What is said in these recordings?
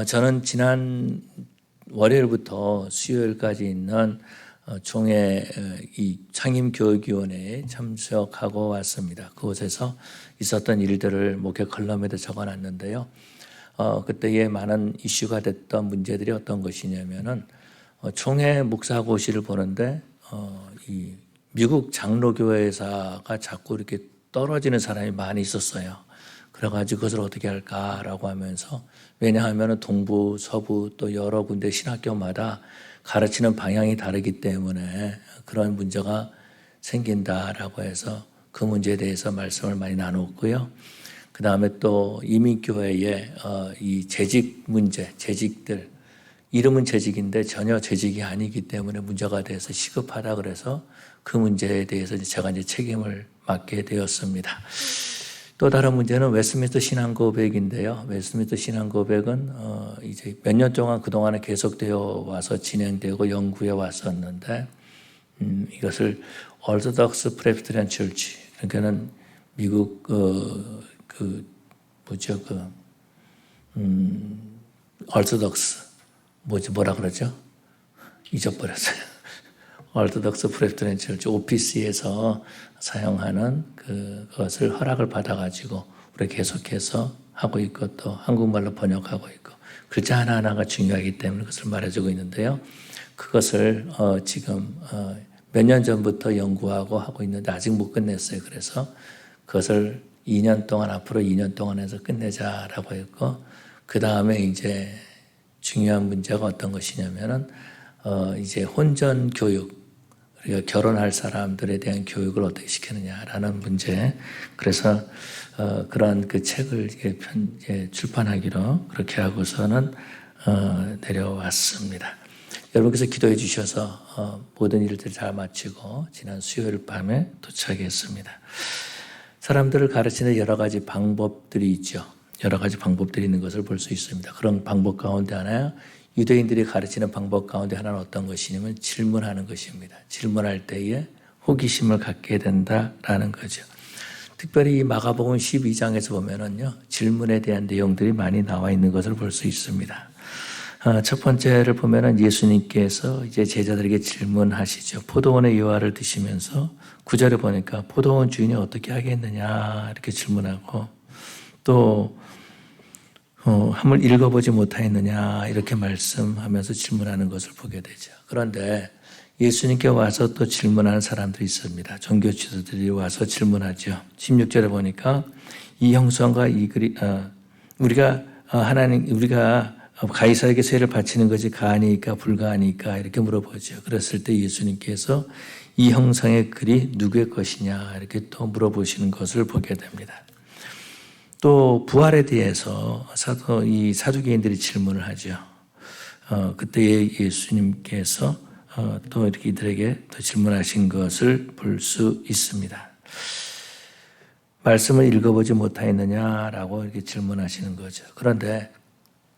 저는 지난 월요일부터 수요일까지 있는 총회 이 상임교육위원회에 참석하고 왔습니다. 그곳에서 있었던 일들을 목회 컬럼에도 적어놨는데요. 그때에 많은 이슈가 됐던 문제들이 어떤 것이냐면은 총회 목사고시를 보는데 이 미국 장로교회사가 자꾸 이렇게 떨어지는 사람이 많이 있었어요. 그래가지고 그것을 어떻게 할까라고 하면서, 왜냐하면 동부, 서부 또 여러 군데 신학교마다 가르치는 방향이 다르기 때문에 그런 문제가 생긴다라고 해서 그 문제에 대해서 말씀을 많이 나눴고요. 그 다음에 또 이민교회의 이 재직 문제, 재직들, 이름은 재직인데 전혀 재직이 아니기 때문에 문제가 돼서 시급하다 그래서 그 문제에 대해서 제가 이제 책임을 맡게 되었습니다. 또 다른 문제는 웨스트민스터 신앙고백인데요. 웨스트민스터 신앙고백은 이제 몇 년 동안 그동안에 계속되어 와서 진행되고 연구해 왔었는데, 이것을 Orthodox Presbyterian Church, 그러니까는 미국 Orthodox 뭐라 그러죠? 잊어버렸어요. Orthodox Presbyterian Church 오피스에서 사용하는 그것을 허락을 받아가지고 우리 계속해서 하고 있고, 또 한국말로 번역하고 있고, 글자 하나하나가 중요하기 때문에 그것을 말해주고 있는데요. 그것을 지금 몇 년 전부터 연구하고 하고 있는데 아직 못 끝냈어요. 그래서 그것을 2년 동안, 앞으로 2년 동안 해서 끝내자라고 했고, 그 다음에 이제 중요한 문제가 어떤 것이냐면은 이제 혼전 교육, 우리가 결혼할 사람들에 대한 교육을 어떻게 시키느냐라는 문제. 그래서 그런 그 책을 출판하기로 그렇게 하고서는 내려왔습니다. 여러분께서 기도해 주셔서 모든 일들을 잘 마치고 지난 수요일 밤에 도착했습니다. 사람들을 가르치는 여러 가지 방법들이 있죠. 여러 가지 방법들이 있는 것을 볼 수 있습니다. 그런 방법 가운데 하나, 유대인들이 가르치는 방법 가운데 하나는 어떤 것이냐면 질문하는 것입니다. 질문할 때에 호기심을 갖게 된다라는 거죠. 특별히 마가복음 12장에서 보면은요, 질문에 대한 내용들이 많이 나와 있는 것을 볼 수 있습니다. 첫 번째를 보면은 예수님께서 이제 제자들에게 질문하시죠. 포도원의 유화를 드시면서 9절에 보니까 포도원 주인이 어떻게 하겠느냐 이렇게 질문하고, 또 한번 읽어보지 못하였느냐 이렇게 말씀하면서 질문하는 것을 보게 되죠. 그런데 예수님께 와서 또 질문하는 사람들이 있습니다. 종교 지도자들이 와서 질문하죠. 16절에 보니까 이 형상과 이 글이 우리가 가이사에게 세를 바치는 것이 가하니까 불가하니까 이렇게 물어보죠. 그랬을 때 예수님께서 이 형상의 글이 누구의 것이냐 이렇게 또 물어보시는 것을 보게 됩니다. 또 부활에 대해서 이 사두개인들이 질문을 하죠. 그때 예수님께서 또 이렇게 이들에게 또 질문하신 것을 볼 수 있습니다. 말씀을 읽어보지 못하였느냐라고 이렇게 질문하시는 거죠. 그런데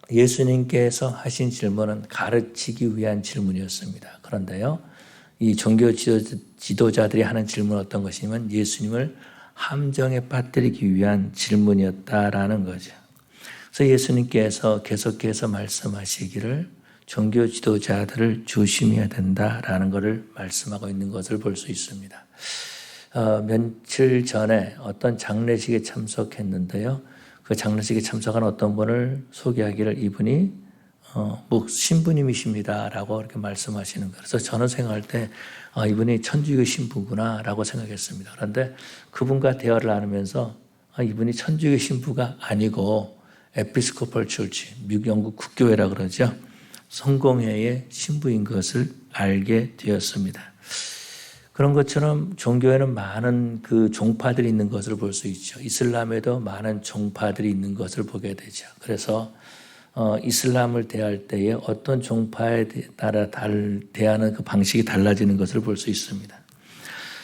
예수님께서 하신 질문은 가르치기 위한 질문이었습니다. 그런데요, 이 종교 지도자들이 하는 질문은 어떤 것이냐면 예수님을 함정에 빠뜨리기 위한 질문이었다라는 거죠. 그래서 예수님께서 계속해서 말씀하시기를 종교 지도자들을 조심해야 된다라는 것을 말씀하고 있는 것을 볼 수 있습니다. 며칠 전에 어떤 장례식에 참석했는데요. 그 장례식에 참석한 어떤 분을 소개하기를 이분이 신부님이십니다라고 이렇게 말씀하시는 거예요. 그래서 저는 생각할 때 이분이 천주교 신부구나라고 생각했습니다. 그런데 그분과 대화를 나누면서 이분이 천주교 신부가 아니고 에피스코펄 철치, 미국 영국 국교회라 그러죠. 성공회의 신부인 것을 알게 되었습니다. 그런 것처럼 종교에는 많은 그 종파들이 있는 것을 볼 수 있죠. 이슬람에도 많은 종파들이 있는 것을 보게 되죠. 그래서 이슬람을 대할 때에 어떤 종파에 따라 대하는 그 방식이 달라지는 것을 볼 수 있습니다.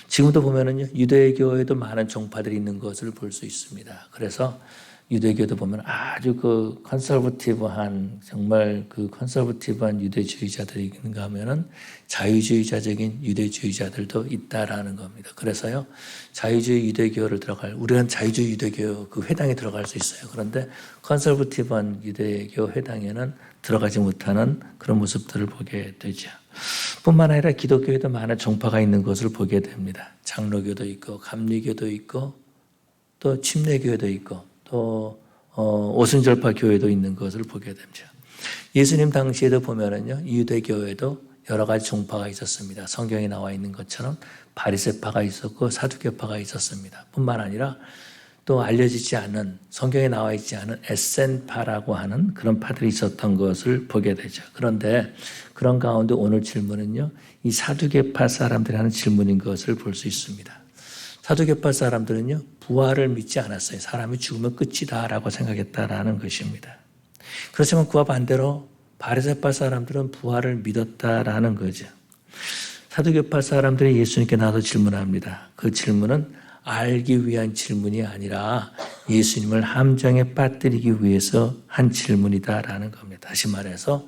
지금도 보면은요, 유대교에도 많은 종파들이 있는 것을 볼 수 있습니다. 그래서 유대교도 보면 아주 그 컨설버티브한, 정말 그 컨설버티브한 유대주의자들이 있는가 하면은 자유주의자적인 유대주의자들도 있다라는 겁니다. 그래서요, 자유주의 유대교를 우리는 자유주의 유대교 그 회당에 들어갈 수 있어요. 그런데 컨설버티브한 유대교 회당에는 들어가지 못하는 그런 모습들을 보게 되죠. 뿐만 아니라 기독교에도 많은 종파가 있는 것을 보게 됩니다. 장로교도 있고, 감리교도 있고, 또 침례교회도 있고, 또 오순절파 교회도 있는 것을 보게 됩니다. 예수님 당시에도 보면은요, 유대교회도 여러 가지 종파가 있었습니다. 성경에 나와 있는 것처럼 바리새파가 있었고 사두개파가 있었습니다. 뿐만 아니라 또 알려지지 않은, 성경에 나와 있지 않은 에센파라고 하는 그런 파들이 있었던 것을 보게 되죠. 그런데 그런 가운데 오늘 질문은요, 이 사두개파 사람들이 하는 질문인 것을 볼 수 있습니다. 사두개파 사람들은요, 부활을 믿지 않았어요. 사람이 죽으면 끝이다라고 생각했다라는 것입니다. 그렇지만 그와 반대로 바리새파 사람들은 부활을 믿었다라는 거죠. 사두개파 사람들이 예수님께 나와서 질문합니다. 그 질문은 알기 위한 질문이 아니라 예수님을 함정에 빠뜨리기 위해서 한 질문이다라는 겁니다. 다시 말해서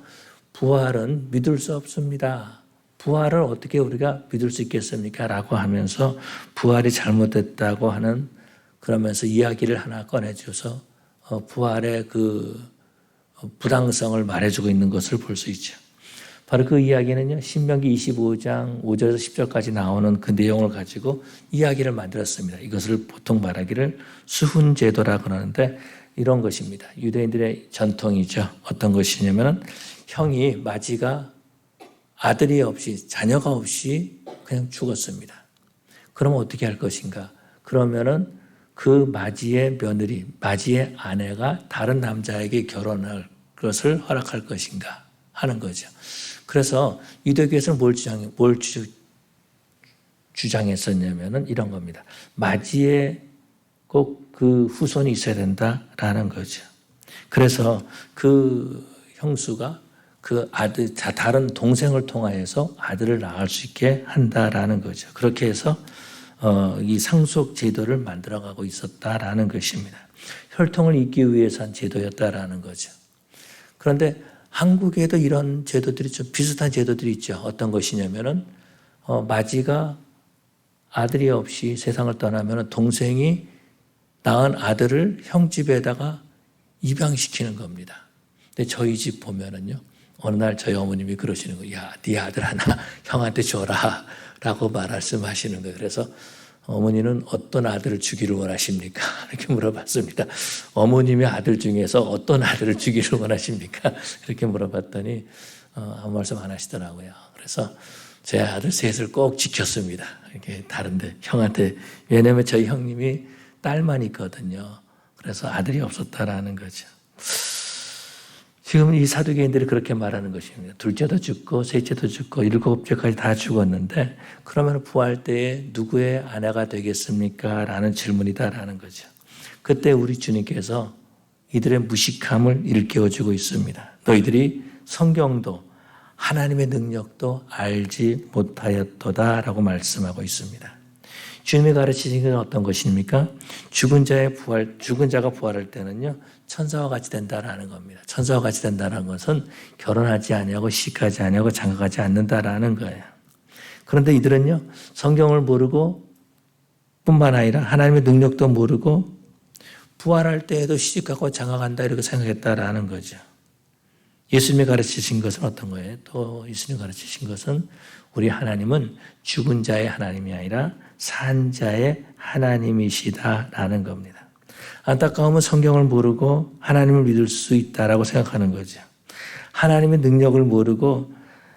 부활은 믿을 수 없습니다. 부활을 어떻게 우리가 믿을 수 있겠습니까? 라고 하면서 부활이 잘못됐다고 하는, 그러면서 이야기를 하나 꺼내줘서 부활의 그 부당성을 말해주고 있는 것을 볼 수 있죠. 바로 그 이야기는요, 신명기 25장 5절에서 10절까지 나오는 그 내용을 가지고 이야기를 만들었습니다. 이것을 보통 말하기를 수훈제도라고 하는데 이런 것입니다. 유대인들의 전통이죠. 어떤 것이냐면 형이, 마지가 아들이 없이, 자녀가 없이 그냥 죽었습니다. 그러면 어떻게 할 것인가? 그러면은 그 마지의 며느리, 마지의 아내가 다른 남자에게 결혼할 것을 허락할 것인가 하는 거죠. 그래서 유대교에서는 뭘 주장했었냐면은 이런 겁니다. 마지에 꼭 그 후손이 있어야 된다라는 거죠. 그래서 그 형수가 그 아들, 다른 동생을 통하여서 아들을 낳을 수 있게 한다라는 거죠. 그렇게 해서 이 상속 제도를 만들어가고 있었다라는 것입니다. 혈통을 잇기 위해서 한 제도였다라는 거죠. 그런데 한국에도 이런 제도들이 좀 비슷한 제도들이 있죠. 어떤 것이냐면은 마지가 아들이 없이 세상을 떠나면은 동생이 낳은 아들을 형 집에다가 입양시키는 겁니다. 근데 저희 집 보면은요, 어느 날 저희 어머님이 그러시는 거예요. 야, 네 아들 하나 형한테 줘라 라고 말씀하시는 거예요. 그래서 어머니는 어떤 아들을 주기를 원하십니까? 이렇게 물어봤습니다. 어머님의 아들 중에서 어떤 아들을 주기를 원하십니까? 이렇게 물어봤더니 아무 말씀 안 하시더라고요. 그래서 제 아들 셋을 꼭 지켰습니다. 이렇게 다른데 형한테, 왜냐면 저희 형님이 딸만 있거든요. 그래서 아들이 없었다라는 거죠. 지금 이 사두개인들이 그렇게 말하는 것입니다. 둘째도 죽고 셋째도 죽고 일곱째까지 다 죽었는데 그러면 부활 때에 누구의 아내가 되겠습니까? 라는 질문이다라는 거죠. 그때 우리 주님께서 이들의 무식함을 일깨워주고 있습니다. 너희들이 성경도 하나님의 능력도 알지 못하였도다라고 말씀하고 있습니다. 주님이 가르치신 건 어떤 것입니까? 죽은 자가 부활할 때는요, 천사와 같이 된다라는 겁니다. 천사와 같이 된다는 것은 결혼하지 아니하고 시집가지 아니하고 장가가지 않는다라는 거예요. 그런데 이들은요, 성경을 모르고 뿐만 아니라 하나님의 능력도 모르고 부활할 때에도 시집가고 장가간다 이렇게 생각했다라는 거죠. 예수님이 가르치신 것은 어떤 거예요? 또 예수님이 가르치신 것은 우리 하나님은 죽은 자의 하나님이 아니라 산 자의 하나님이시다라는 겁니다. 안타까움은 성경을 모르고 하나님을 믿을 수 있다라고 생각하는 거죠. 하나님의 능력을 모르고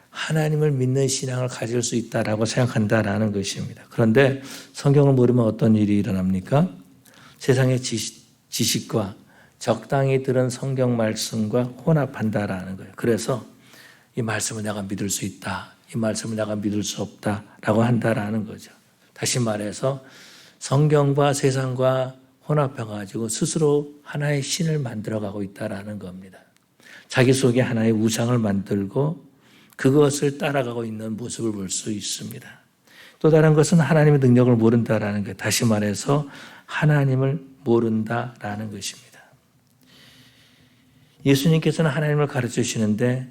하나님을 믿는 신앙을 가질 수 있다라고 생각한다라는 것입니다. 그런데 성경을 모르면 어떤 일이 일어납니까? 세상의 지식과 적당히 들은 성경 말씀과 혼합한다라는 거예요. 그래서 이 말씀을 내가 믿을 수 있다, 이 말씀을 내가 믿을 수 없다라고 한다라는 거죠. 다시 말해서 성경과 세상과 혼합해가지고 스스로 하나의 신을 만들어가고 있다라는 겁니다. 자기 속에 하나의 우상을 만들고 그것을 따라가고 있는 모습을 볼 수 있습니다. 또 다른 것은 하나님의 능력을 모른다라는 것. 다시 말해서 하나님을 모른다라는 것입니다. 예수님께서는 하나님을 가르쳐 주시는데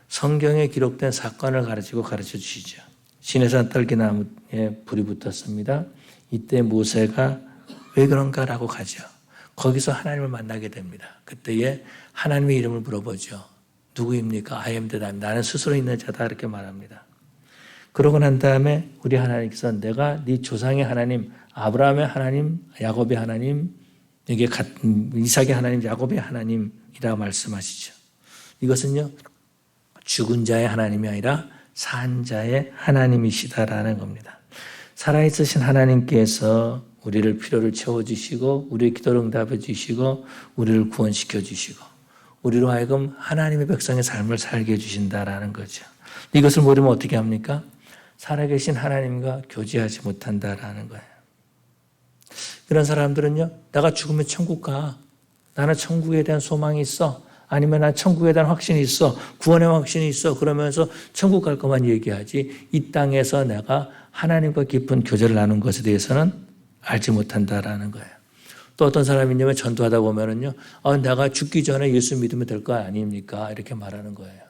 성경에 기록된 사건을 가르쳐 주시죠. 시내산 떨기나무에 불이 붙었습니다. 이때 모세가 왜 그런가라고 가죠. 거기서 하나님을 만나게 됩니다. 그때에 하나님의 이름을 물어보죠. 누구입니까? I am that I am. 나는 스스로 있는 자다 이렇게 말합니다. 그러고 난 다음에 우리 하나님께서 내가 네 조상의 하나님, 아브라함의 하나님, 야곱의 하나님, 이게 이삭의 하나님, 야곱의 하나님이라고 말씀하시죠. 이것은요, 죽은 자의 하나님이 아니라 산 자의 하나님이시다라는 겁니다. 살아있으신 하나님께서 우리를 필요를 채워주시고 우리의 기도를 응답해 주시고 우리를 구원시켜 주시고 우리로 하여금 하나님의 백성의 삶을 살게 해주신다라는 거죠. 이것을 모르면 어떻게 합니까? 살아계신 하나님과 교제하지 못한다라는 거예요. 그런 사람들은요, 내가 죽으면 천국 가. 나는 천국에 대한 소망이 있어. 아니면 난 천국에 대한 확신이 있어. 구원의 확신이 있어. 그러면서 천국 갈 것만 얘기하지 이 땅에서 내가 하나님과 깊은 교제를 나눈 것에 대해서는 알지 못한다라는 거예요. 또 어떤 사람이 있냐면 전도하다 보면은요, 내가 죽기 전에 예수 믿으면 될 거 아닙니까? 이렇게 말하는 거예요.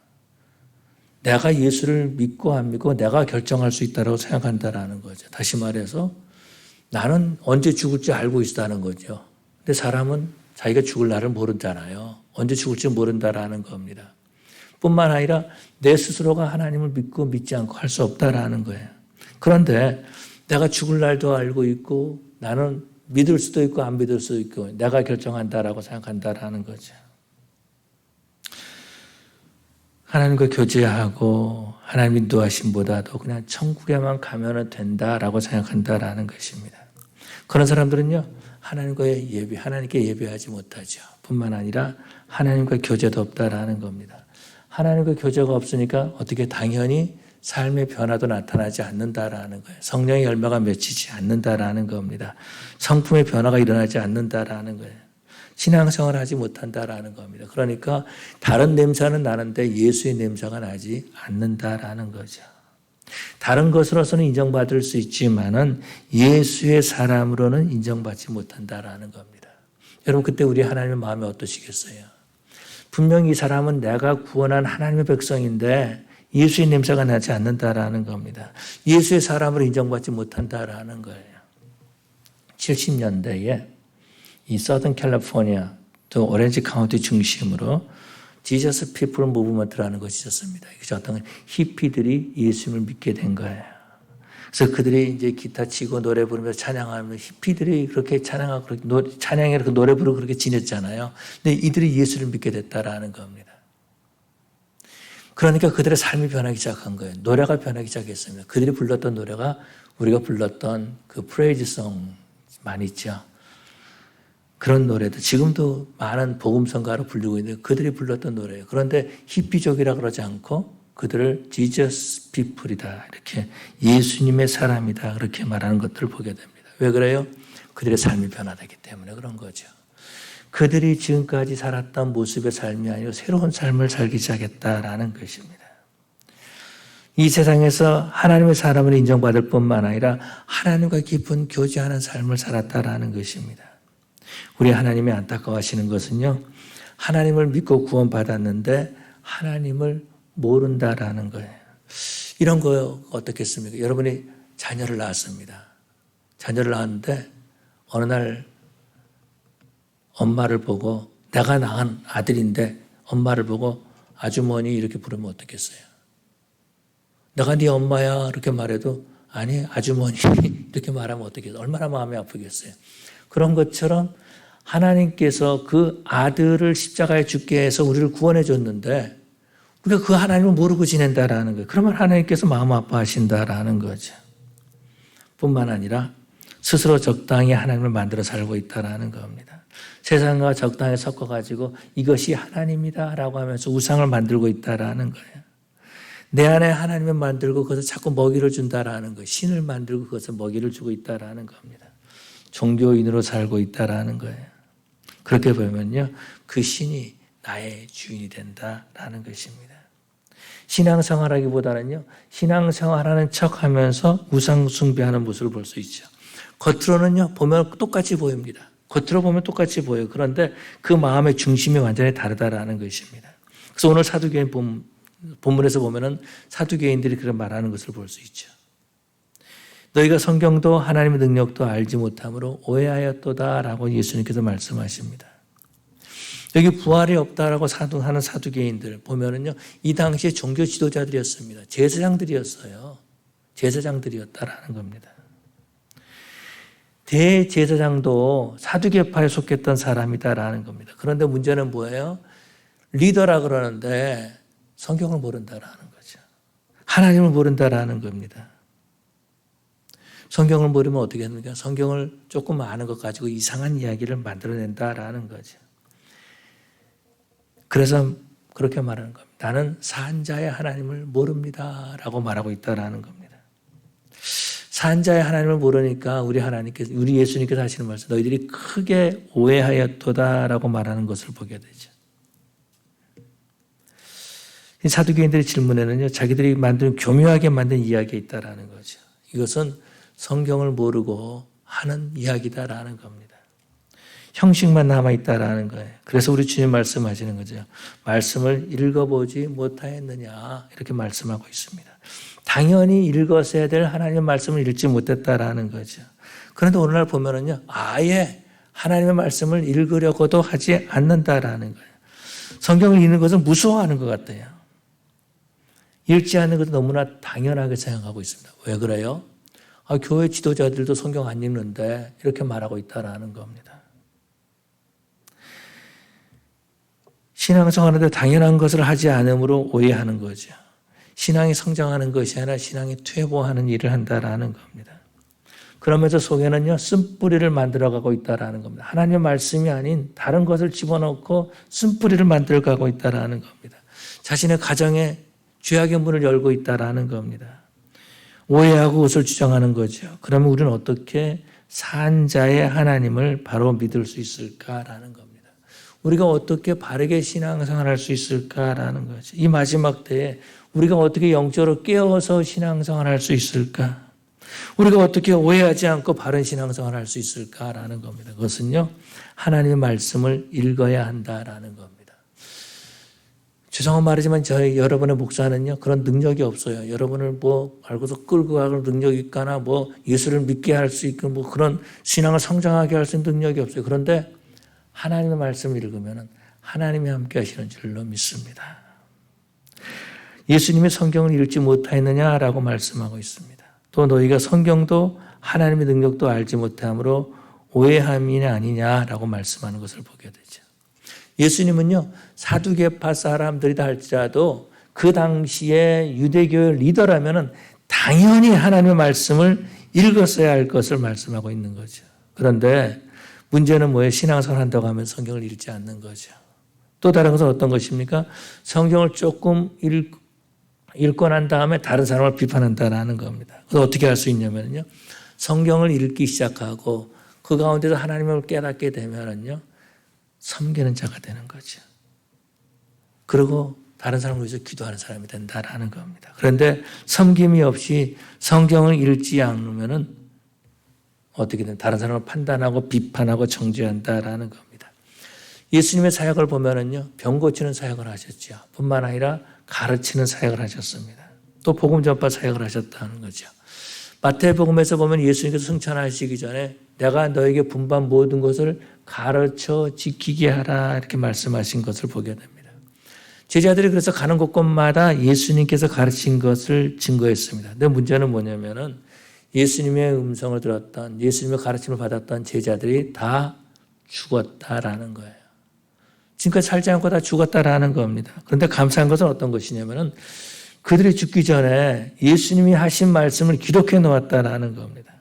내가 예수를 믿고 안 믿고 내가 결정할 수 있다고 생각한다라는 거죠. 다시 말해서 나는 언제 죽을지 알고 있다는 거죠. 근데 사람은 자기가 죽을 날을 모른잖아요. 언제 죽을지 모른다라는 겁니다. 뿐만 아니라 내 스스로가 하나님을 믿고 믿지 않고 할 수 없다라는 거예요. 그런데 내가 죽을 날도 알고 있고 나는 믿을 수도 있고 안 믿을 수도 있고 내가 결정한다라고 생각한다라는 거죠. 하나님과 교제하고 하나님 인도하심보다도 그냥 천국에만 가면 된다라고 생각한다라는 것입니다. 그런 사람들은요, 하나님께 예배하지 못하죠. 뿐만 아니라 하나님과 교제도 없다라는 겁니다. 하나님과 교제가 없으니까 어떻게 당연히 삶의 변화도 나타나지 않는다라는 거예요. 성령의 열매가 맺히지 않는다라는 겁니다. 성품의 변화가 일어나지 않는다라는 거예요. 신앙생활을 하지 못한다라는 겁니다. 그러니까 다른 냄새는 나는데 예수의 냄새가 나지 않는다라는 거죠. 다른 것으로서는 인정받을 수 있지만은 예수의 사람으로는 인정받지 못한다라는 겁니다. 여러분 그때 우리 하나님의 마음이 어떠시겠어요? 분명히 이 사람은 내가 구원한 하나님의 백성인데 예수의 냄새가 나지 않는다라는 겁니다. 예수의 사람으로 인정받지 못한다라는 거예요. 70년대에 이 서던 캘리포니아 또 오렌지 카운티 중심으로 지저스 피플 무브먼트라는 것이 있었습니다. 이것이 어떤 히피들이 예수님을 믿게 된 거예요. 그래서 그들이 이제 기타 치고 노래 부르면서 찬양하면 히피들이 그렇게 찬양하고 찬양에 그렇게 노래 부르고 그렇게 지냈잖아요. 근데 이들이 예수를 믿게 됐다라는 겁니다. 그러니까 그들의 삶이 변하기 시작한 거예요. 노래가 변하기 시작했습니다. 그들이 불렀던 노래가 우리가 불렀던 그 프레이즈송 많이 있죠. 그런 노래도 지금도 많은 복음성가로 부르고 있는데 그들이 불렀던 노래예요. 그런데 히피족이라 그러지 않고 그들을 지저스 피플이다 이렇게 예수님의 사람이다 그렇게 말하는 것들을 보게 됩니다. 왜 그래요? 그들의 삶이 변화되기 때문에 그런 거죠. 그들이 지금까지 살았던 모습의 삶이 아니고 새로운 삶을 살기 시작했다라는 것입니다. 이 세상에서 하나님의 사람으로 인정받을 뿐만 아니라 하나님과 깊은 교제하는 삶을 살았다라는 것입니다. 우리 하나님이 안타까워하시는 것은요, 하나님을 믿고 구원받았는데 하나님을 모른다라는 거예요. 이런 거 어떻겠습니까? 여러분이 자녀를 낳았습니다. 자녀를 낳았는데 어느 날 엄마를 보고 내가 낳은 아들인데 엄마를 보고 아주머니 이렇게 부르면 어떻겠어요? 내가 네 엄마야 이렇게 말해도 아니 아주머니 이렇게 말하면 어떻겠어요? 얼마나 마음이 아프겠어요? 그런 것처럼 하나님께서 그 아들을 십자가에 죽게 해서 우리를 구원해 줬는데 우리가 그 하나님을 모르고 지낸다라는 거예요. 그러면 하나님께서 마음 아파하신다라는 거죠. 뿐만 아니라 스스로 적당히 하나님을 만들어 살고 있다라는 겁니다. 세상과 적당히 섞어가지고 이것이 하나님이다라고 하면서 우상을 만들고 있다라는 거예요. 내 안에 하나님을 만들고 그것을 자꾸 먹이를 준다라는 거예요. 신을 만들고 그것을 먹이를 주고 있다라는 겁니다. 종교인으로 살고 있다라는 거예요. 그렇게 보면요, 그 신이 나의 주인이 된다라는 것입니다. 신앙생활하기보다는요, 신앙생활하는 척하면서 우상 숭배하는 모습을 볼 수 있죠. 겉으로는요 보면 똑같이 보입니다. 겉으로 보면 똑같이 보여요. 그런데 그 마음의 중심이 완전히 다르다라는 것입니다. 그래서 오늘 사두개인 본문에서 보면은 사두개인들이 그런 말하는 것을 볼 수 있죠. 너희가 성경도 하나님의 능력도 알지 못함으로 오해하였도다라고 예수님께서 말씀하십니다. 여기 부활이 없다라고 하는 사두개인들 보면은요, 이 당시에 종교 지도자들이었습니다. 제사장들이었어요. 제사장들이었다라는 겁니다. 대제사장도 사두개파에 속했던 사람이다라는 겁니다. 그런데 문제는 뭐예요? 리더라 그러는데 성경을 모른다라는 거죠. 하나님을 모른다라는 겁니다. 성경을 모르면 어떻게 합니까? 성경을 조금 아는 것 가지고 이상한 이야기를 만들어낸다라는 거죠. 그래서 그렇게 말하는 겁니다. 나는 산자의 하나님을 모릅니다라고 말하고 있다라는 겁니다. 산자의 하나님을 모르니까 우리 예수님께서 하시는 말씀, 너희들이 크게 오해하였도다라고 말하는 것을 보게 되죠. 이 사두개인들의 질문에는요, 자기들이 교묘하게 만든 이야기가 있다라는 거죠. 이것은 성경을 모르고 하는 이야기다라는 겁니다. 형식만 남아있다라는 거예요. 그래서 우리 주님 말씀하시는 거죠. 말씀을 읽어보지 못하였느냐 이렇게 말씀하고 있습니다. 당연히 읽었어야 될 하나님의 말씀을 읽지 못했다라는 거죠. 그런데 오늘날 보면은요, 아예 하나님의 말씀을 읽으려고도 하지 않는다라는 거예요. 성경을 읽는 것은 무서워하는 것 같아요. 읽지 않는 것도 너무나 당연하게 생각하고 있습니다. 왜 그래요? 교회 지도자들도 성경 안 읽는데 이렇게 말하고 있다라는 겁니다. 신앙생활하는데 당연한 것을 하지 않음으로 오해하는 거죠. 신앙이 성장하는 것이 아니라 신앙이 퇴보하는 일을 한다라는 겁니다. 그러면서 속에는요, 쓴뿌리를 만들어가고 있다라는 겁니다. 하나님의 말씀이 아닌 다른 것을 집어넣고 쓴뿌리를 만들어가고 있다라는 겁니다. 자신의 가정에 죄악의 문을 열고 있다라는 겁니다. 오해하고 것을 주장하는 거죠. 그러면 우리는 어떻게 산자의 하나님을 바로 믿을 수 있을까라는 겁니다. 우리가 어떻게 바르게 신앙생활할 수 있을까라는 거죠. 이 마지막 때에 우리가 어떻게 영적으로 깨어서 신앙생활할 수 있을까? 우리가 어떻게 오해하지 않고 바른 신앙생활할 수 있을까라는 겁니다. 그것은요, 하나님의 말씀을 읽어야 한다라는 겁니다. 죄송한 말이지만 여러분의 목사는요, 그런 능력이 없어요. 여러분을 알고서 끌고 가는 능력이 있거나 예수를 믿게 할 수 있고 그런 신앙을 성장하게 할 수 있는 능력이 없어요. 그런데 하나님의 말씀을 읽으면 하나님이 함께 하시는 줄로 믿습니다. 예수님이 성경을 읽지 못하였느냐라고 말씀하고 있습니다. 또 너희가 성경도 하나님의 능력도 알지 못함으로 오해함이 아니냐라고 말씀하는 것을 보게 되죠. 예수님은요, 사두개파 사람들이다 할지라도 그 당시에 유대교의 리더라면 당연히 하나님의 말씀을 읽었어야 할 것을 말씀하고 있는 거죠. 그런데 문제는 뭐예요? 신앙생활 한다고 하면 성경을 읽지 않는 거죠. 또 다른 것은 어떤 것입니까? 성경을 조금 읽고 난 다음에 다른 사람을 비판한다라는 겁니다. 그래서 어떻게 할 수 있냐면요, 성경을 읽기 시작하고 그 가운데서 하나님을 깨닫게 되면은요, 섬기는 자가 되는 거죠. 그리고 다른 사람을 위해서 기도하는 사람이 된다라는 겁니다. 그런데 섬김이 없이 성경을 읽지 않으면은 어떻게든 다른 사람을 판단하고 비판하고 정죄한다라는 겁니다. 예수님의 사역을 보면은요, 병 고치는 사역을 하셨죠. 뿐만 아니라 가르치는 사역을 하셨습니다. 또 복음 전파 사역을 하셨다는 거죠. 마태복음에서 보면 예수님께서 승천하시기 전에 내가 너에게 분반 모든 것을 가르쳐 지키게 하라 이렇게 말씀하신 것을 보게 됩니다. 제자들이 그래서 가는 곳곳마다 예수님께서 가르친 것을 증거했습니다. 근데 문제는 뭐냐면은 예수님의 음성을 들었던, 예수님의 가르침을 받았던 제자들이 다 죽었다라는 거예요. 지금까지 살지 않고 다 죽었다라는 겁니다. 그런데 감사한 것은 어떤 것이냐면은 그들이 죽기 전에 예수님이 하신 말씀을 기록해 놓았다라는 겁니다.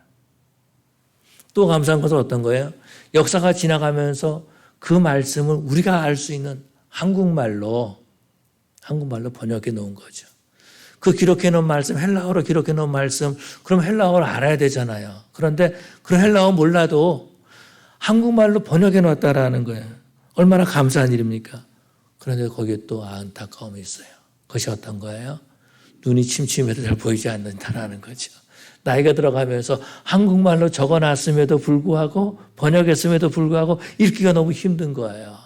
또 감사한 것은 어떤 거예요? 역사가 지나가면서 그 말씀을 우리가 알 수 있는 한국말로 번역해 놓은 거죠. 그 기록해 놓은 말씀, 헬라어로 기록해 놓은 말씀, 그럼 헬라어를 알아야 되잖아요. 그런데 그 헬라어 몰라도 한국말로 번역해 놓았다라는 거예요. 얼마나 감사한 일입니까? 그런데 거기에 또 안타까움이 있어요. 그것이 어떤 거예요? 눈이 침침해도 잘 보이지 않는다라는 거죠. 나이가 들어가면서 한국말로 적어놨음에도 불구하고 번역했음에도 불구하고 읽기가 너무 힘든 거예요.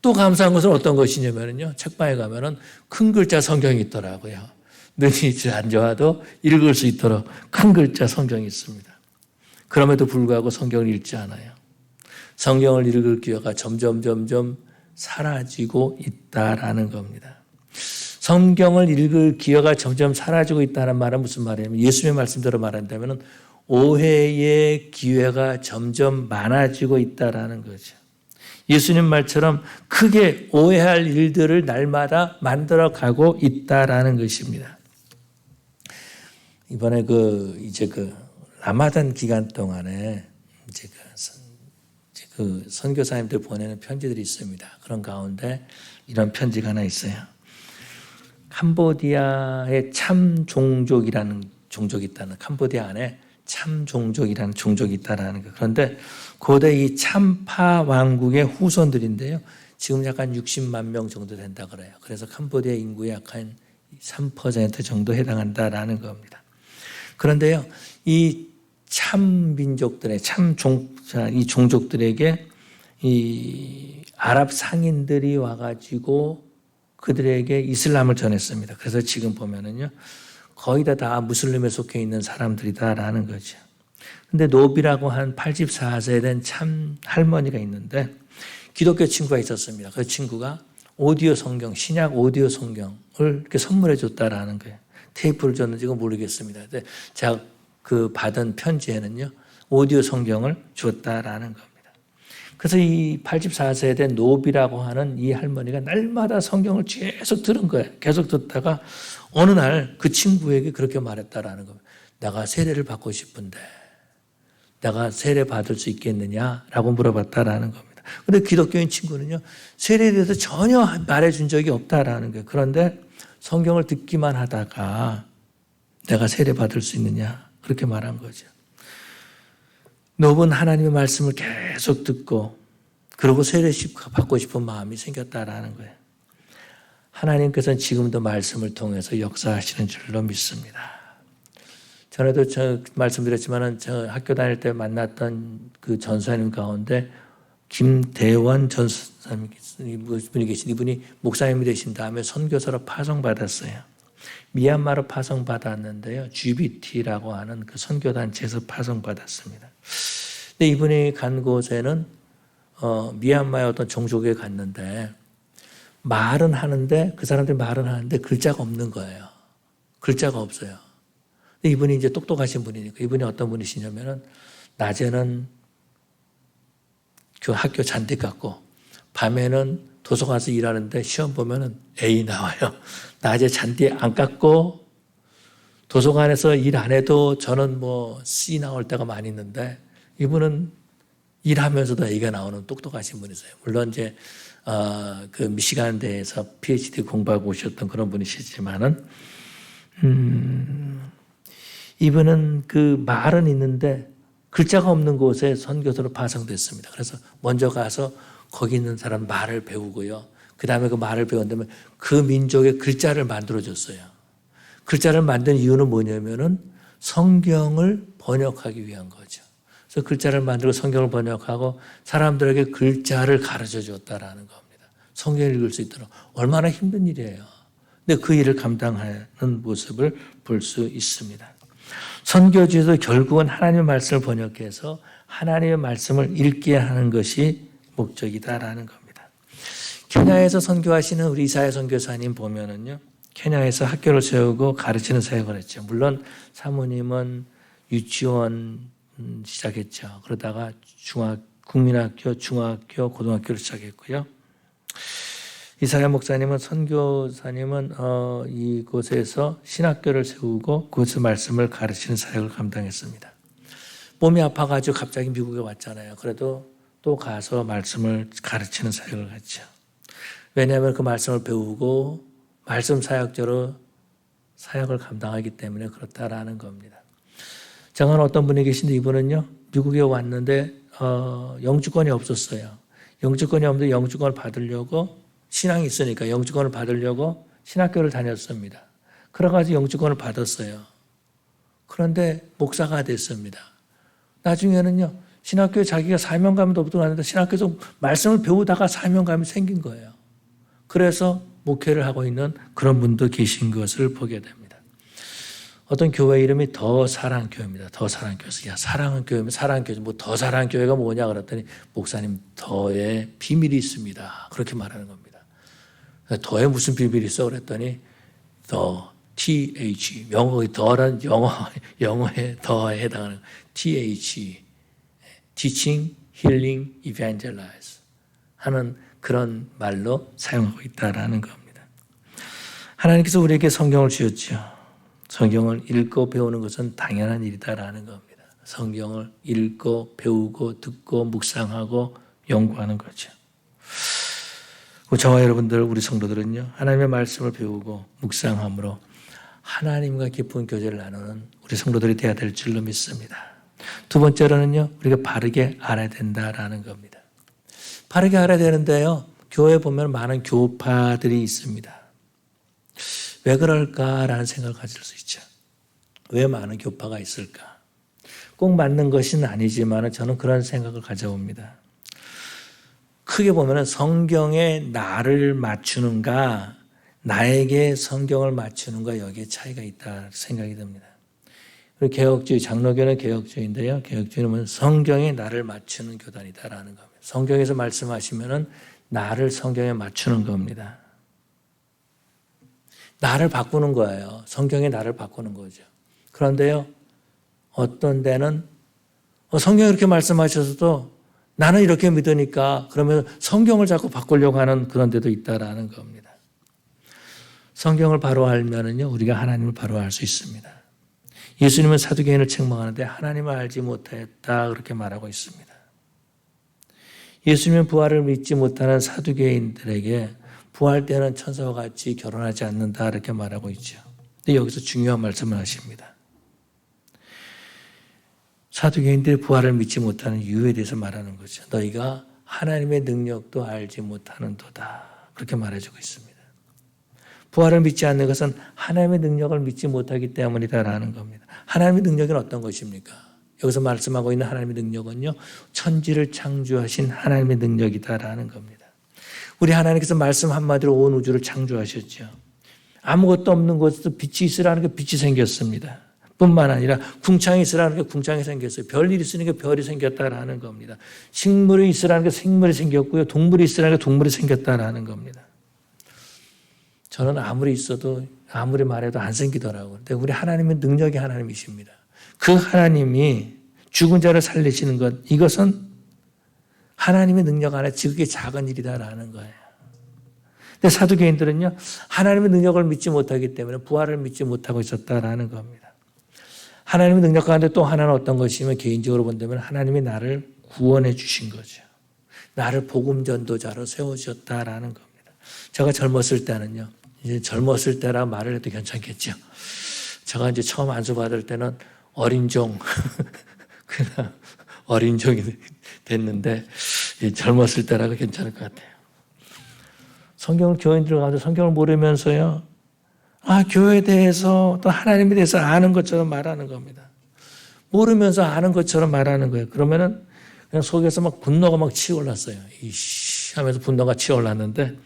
또 감사한 것은 어떤 것이냐면요. 책방에 가면은 큰 글자 성경이 있더라고요. 눈이 안 좋아도 읽을 수 있도록 큰 글자 성경이 있습니다. 그럼에도 불구하고 성경을 읽지 않아요. 성경을 읽을 기회가 점점 사라지고 있다라는 겁니다. 성경을 읽을 기회가 점점 사라지고 있다는 말은 무슨 말이냐면 예수님의 말씀대로 말한다면 오해의 기회가 점점 많아지고 있다라는 거죠. 예수님 말처럼 크게 오해할 일들을 날마다 만들어가고 있다라는 것입니다. 이번에 이제 라마단 기간 동안에 이제 그 선교사님들 보내는 편지들이 있습니다. 그런 가운데 이런 편지가 하나 있어요. 캄보디아에 참 종족이라는 종족이 있다는, 캄보디아 안에 참 종족이라는 종족이 있다는 거. 그런데 고대 이 참파 왕국의 후손들인데요. 지금 약간 60만 명 정도 된다 그래요. 그래서 캄보디아 인구의 약한 3% 정도 해당한다라는 겁니다. 그런데요, 이 참 민족들의 이 종족들에게 이 아랍 상인들이 와가지고 그들에게 이슬람을 전했습니다. 그래서 지금 보면은요, 거의 다 무슬림에 속해 있는 사람들이다라는 거죠. 근데 노비라고 한 84세 된 참 할머니가 있는데 기독교 친구가 있었습니다. 그 친구가 오디오 성경, 신약 오디오 성경을 이렇게 선물해 줬다라는 거예요. 테이프를 줬는지 모르겠습니다. 근데 제가 받은 편지에는요, 오디오 성경을 줬다라는 겁니다. 그래서 이 84세 된 노비라고 하는 이 할머니가 날마다 성경을 계속 들은 거예요. 계속 듣다가 어느 날 그 친구에게 그렇게 말했다라는 겁니다. 내가 세례를 받고 싶은데 내가 세례 받을 수 있겠느냐라고 물어봤다라는 겁니다. 그런데 기독교인 친구는요, 세례에 대해서 전혀 말해준 적이 없다라는 거예요. 그런데 성경을 듣기만 하다가 내가 세례 받을 수 있느냐 그렇게 말한 거죠. 놉은 하나님의 말씀을 계속 듣고 그러고 세례 받고 싶은 마음이 생겼다라는 거예요. 하나님께서는 지금도 말씀을 통해서 역사하시는 줄로 믿습니다. 전에도 말씀드렸지만 저 학교 다닐 때 만났던 그 전사님 가운데 김대원 전사님 분이 계신 이분이 목사님이 되신 다음에 선교사로 파송받았어요. 미얀마로 파송받았는데요. GBT라고 하는 그 선교단체에서 파송받았습니다. 근데 이분이 간 곳에는 미얀마의 어떤 종족에 갔는데 말은 하는데 그 사람들이 말은 하는데 글자가 없는 거예요. 글자가 없어요. 근데 이분이 이제 똑똑하신 분이니까 이분이 어떤 분이시냐면은 낮에는 그 학교 잔디 깎고 밤에는 도서관에서 일하는데 시험 보면은 A 나와요. 낮에 잔디 안 깎고 도서관에서 일 안 해도 저는 C 나올 때가 많이 있는데 이분은 일하면서도 A가 나오는 똑똑하신 분이세요. 물론 이제 그 미시간대에서 PhD 공부하고 오셨던 그런 분이시지만은 이분은 그 말은 있는데 글자가 없는 곳에 선교사로 파송됐습니다. 그래서 먼저 가서 거기 있는 사람 말을 배우고요. 그 다음에 그 말을 배운 다음에 그 민족의 글자를 만들어줬어요. 글자를 만든 이유는 뭐냐면은 성경을 번역하기 위한 거죠. 그래서 글자를 만들고 성경을 번역하고 사람들에게 글자를 가르쳐 줬다라는 겁니다. 성경을 읽을 수 있도록. 얼마나 힘든 일이에요. 근데 그 일을 감당하는 모습을 볼 수 있습니다. 선교지에서 결국은 하나님의 말씀을 번역해서 하나님의 말씀을 읽게 하는 것이 목적이다라는 겁니다. 케냐에서 선교하시는 우리 이사야 선교사님 보면은요, 케냐에서 학교를 세우고 가르치는 사역을 했죠. 물론 사모님은 유치원 시작했죠. 그러다가 국민학교, 중학교, 고등학교를 시작했고요. 이사야 목사님은 선교사님은 이곳에서 신학교를 세우고 그곳의 말씀을 가르치는 사역을 감당했습니다. 몸이 아파가지고 갑자기 미국에 왔잖아요. 그래도 또 가서 말씀을 가르치는 사역을 했죠. 왜냐하면 그 말씀을 배우고 말씀 사역자로 사역을 감당하기 때문에 그렇다라는 겁니다. 정한 어떤 분이 계신데 이분은요, 미국에 왔는데 영주권이 없었어요. 영주권이 없는데 영주권을 받으려고 신앙이 있으니까 영주권을 받으려고 신학교를 다녔습니다. 그래가지고 영주권을 받았어요. 그런데 목사가 됐습니다. 나중에는요, 신학교에 자기가 사명감도 없던 거 아닌데 신학교에서 말씀을 배우다가 사명감이 생긴 거예요. 그래서 목회를 하고 있는 그런 분도 계신 것을 보게 됩니다. 어떤 교회 이름이 더 사랑교회입니다. 더 사랑교회에서 야, 사랑은 교회면 사랑교회, 뭐 더 사랑교회가 뭐냐 그랬더니 목사님 더의 비밀이 있습니다. 그렇게 말하는 겁니다. 더에 무슨 비밀이 있어 그랬더니 더 TH 영어의 더란 영어의 더에 해당하는 TH Teaching, Healing, Evangelize 하는 그런 말로 사용하고 있다라는 겁니다. 하나님께서 우리에게 성경을 주셨죠. 성경을 읽고 배우는 것은 당연한 일이다라는 겁니다. 성경을 읽고 배우고 듣고 묵상하고 연구하는 거죠. 저와 여러분들 우리 성도들은요, 하나님의 말씀을 배우고 묵상함으로 하나님과 깊은 교제를 나누는 우리 성도들이 되어야 될 줄로 믿습니다. 두 번째로는요, 우리가 바르게 알아야 된다라는 겁니다. 바르게 알아야 되는데요, 교회에 보면 많은 교파들이 있습니다. 왜 그럴까라는 생각을 가질 수 있죠. 왜 많은 교파가 있을까? 꼭 맞는 것은 아니지만 저는 그런 생각을 가져봅니다. 크게 보면 성경에 나를 맞추는가, 나에게 성경을 맞추는가 여기에 차이가 있다 생각이 듭니다. 그리고 개혁주의, 장로교는 개혁주의인데요. 개혁주의는 성경에 나를 맞추는 교단이다라는 겁니다. 성경에서 말씀하시면은 나를 성경에 맞추는 겁니다. 나를 바꾸는 거예요. 성경에 나를 바꾸는 거죠. 그런데요, 어떤 데는 성경이 이렇게 말씀하셔서도 나는 이렇게 믿으니까 그러면 성경을 자꾸 바꾸려고 하는 그런 데도 있다라는 겁니다. 성경을 바로 알면은요, 우리가 하나님을 바로 알 수 있습니다. 예수님은 사두개인을 책망하는데 하나님을 알지 못했다 그렇게 말하고 있습니다. 예수님은 부활을 믿지 못하는 사두개인들에게 부활 때는 천사와 같이 결혼하지 않는다 이렇게 말하고 있죠. 근데 여기서 중요한 말씀을 하십니다. 사두개인들이 부활을 믿지 못하는 이유에 대해서 말하는 거죠. 너희가 하나님의 능력도 알지 못하는도다 그렇게 말해주고 있습니다. 부활을 믿지 않는 것은 하나님의 능력을 믿지 못하기 때문이다라는 겁니다. 하나님의 능력은 어떤 것입니까? 여기서 말씀하고 있는 하나님의 능력은요, 천지를 창조하신 하나님의 능력이다라는 겁니다. 우리 하나님께서 말씀 한마디로 온 우주를 창조하셨죠. 아무것도 없는 곳에서 빛이 있으라는 게 빛이 생겼습니다. 뿐만 아니라 궁창이 있으라는 게 궁창이 생겼어요. 별일이 있으니까 별이 생겼다라는 겁니다. 식물이 있으라는 게 생물이 생겼고요. 동물이 있으라는 게 동물이 생겼다라는 겁니다. 저는 아무리 있어도 아무리 말해도 안 생기더라고요. 근데 우리 하나님은 능력의 하나님이십니다. 그 하나님이 죽은 자를 살리시는 것, 이것은 하나님의 능력 안에 지극히 작은 일이다라는 거예요. 근데 사두개인들은요, 하나님의 능력을 믿지 못하기 때문에 부활을 믿지 못하고 있었다라는 겁니다. 하나님의 능력 가운데 또 하나는 어떤 것이면 개인적으로 본다면 하나님이 나를 구원해 주신 거죠. 나를 복음 전도자로 세워주셨다라는 겁니다. 제가 젊었을 때는요, 이제 젊었을 때라 말을 해도 괜찮겠죠. 제가 이제 처음 안수 받을 때는 어린종, 그냥 어린종이 됐는데 젊었을 때라고 괜찮을 것 같아요. 성경을 교인 들어가서 성경을 모르면서요, 교회에 대해서 또 하나님에 대해서 아는 것처럼 말하는 겁니다. 모르면서 아는 것처럼 말하는 거예요. 그러면은 그냥 속에서 막 분노가 막 치올랐어요. 이씨 하면서 분노가 치올랐는데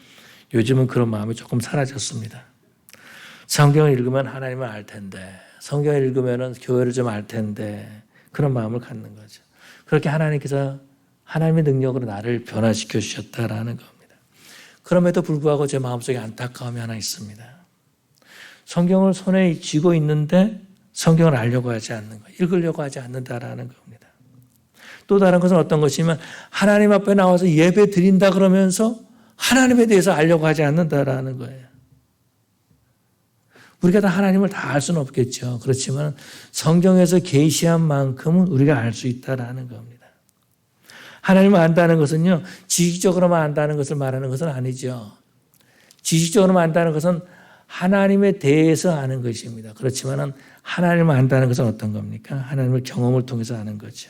요즘은 그런 마음이 조금 사라졌습니다. 성경을 읽으면 하나님을 알 텐데, 성경을 읽으면 교회를 좀 알 텐데, 그런 마음을 갖는 거죠. 그렇게 하나님께서 하나님의 능력으로 나를 변화시켜 주셨다라는 겁니다. 그럼에도 불구하고 제 마음속에 안타까움이 하나 있습니다. 성경을 손에 쥐고 있는데 성경을 알려고 하지 않는 거, 읽으려고 하지 않는다라는 겁니다. 또 다른 것은 어떤 것이면 하나님 앞에 나와서 예배 드린다 그러면서 하나님에 대해서 알려고 하지 않는다라는 거예요. 우리가 다 하나님을 다 알 수는 없겠죠. 그렇지만 성경에서 계시한 만큼은 우리가 알 수 있다라는 겁니다. 하나님을 안다는 것은요, 지식적으로만 안다는 것을 말하는 것은 아니죠. 지식적으로만 안다는 것은 하나님에 대해서 아는 것입니다. 그렇지만 하나님을 안다는 것은 어떤 겁니까? 하나님을 경험을 통해서 아는 거죠.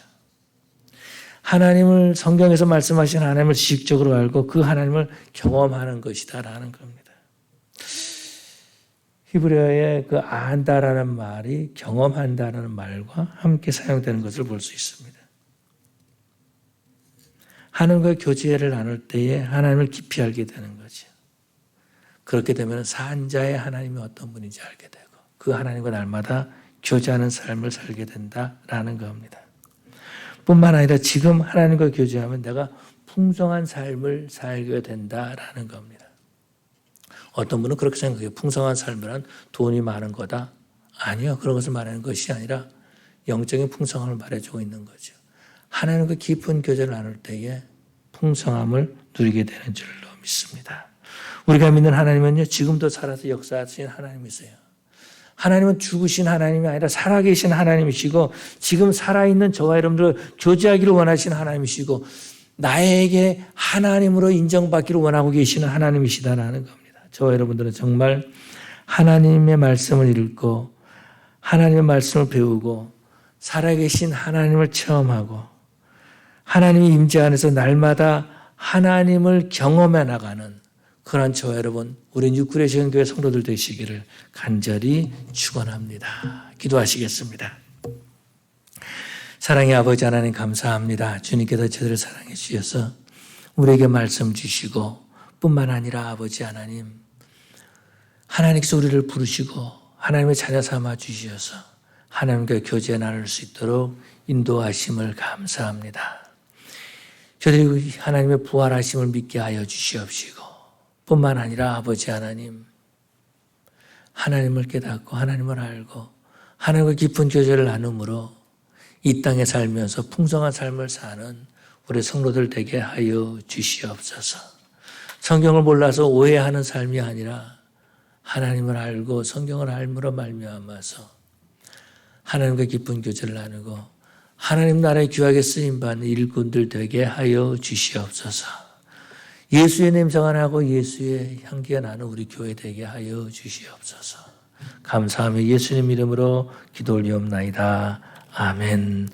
하나님을 성경에서 말씀하신 하나님을 지식적으로 알고 그 하나님을 경험하는 것이다라는 겁니다. 히브리어의 그 안다라는 말이 경험한다라는 말과 함께 사용되는 것을 볼 수 있습니다. 하나님과 교제를 나눌 때에 하나님을 깊이 알게 되는 거죠. 그렇게 되면 산자의 하나님이 어떤 분인지 알게 되고 그 하나님과 날마다 교제하는 삶을 살게 된다라는 겁니다. 뿐만 아니라 지금 하나님과 교제하면 내가 풍성한 삶을 살게 된다라는 겁니다. 어떤 분은 그렇게 생각해요. 풍성한 삶이란 돈이 많은 거다. 아니요. 그런 것을 말하는 것이 아니라 영적인 풍성함을 말해주고 있는 거죠. 하나님과 깊은 교제를 나눌 때에 풍성함을 누리게 되는 줄로 믿습니다. 우리가 믿는 하나님은요, 지금도 살아서 역사하신 하나님이세요. 하나님은 죽으신 하나님이 아니라 살아계신 하나님이시고 지금 살아있는 저와 여러분들 교제하기를 원하시는 하나님이시고 나에게 하나님으로 인정받기를 원하고 계시는 하나님이시다라는 겁니다. 저와 여러분들은 정말 하나님의 말씀을 읽고 하나님의 말씀을 배우고 살아계신 하나님을 체험하고 하나님의 임재 안에서 날마다 하나님을 경험해 나가는 그런 저와 여러분, 우리 뉴크레 지원교회 성도들 되시기를 간절히 축원합니다. 기도하시겠습니다. 사랑의 아버지 하나님 감사합니다. 주님께서 저희를 사랑해 주셔서 우리에게 말씀 주시고 뿐만 아니라 아버지 하나님, 하나님께서 우리를 부르시고 하나님의 자녀 삼아 주셔서 하나님과 교제 나눌 수 있도록 인도하심을 감사합니다. 저희들이 하나님의 부활하심을 믿게 하여 주시옵시고 뿐만 아니라 아버지 하나님, 하나님을 깨닫고 하나님을 알고 하나님과 깊은 교제를 나눔으로 이 땅에 살면서 풍성한 삶을 사는 우리 성도들 되게 하여 주시옵소서. 성경을 몰라서 오해하는 삶이 아니라 하나님을 알고 성경을 알므로 말미암아서 하나님과 깊은 교제를 나누고 하나님 나라에 귀하게 쓰임받는 일꾼들 되게 하여 주시옵소서. 예수의 냄새가 나고 예수의 향기가 나는 우리 교회 되게 하여 주시옵소서. 감사하며 예수님 이름으로 기도 올리옵나이다. 아멘.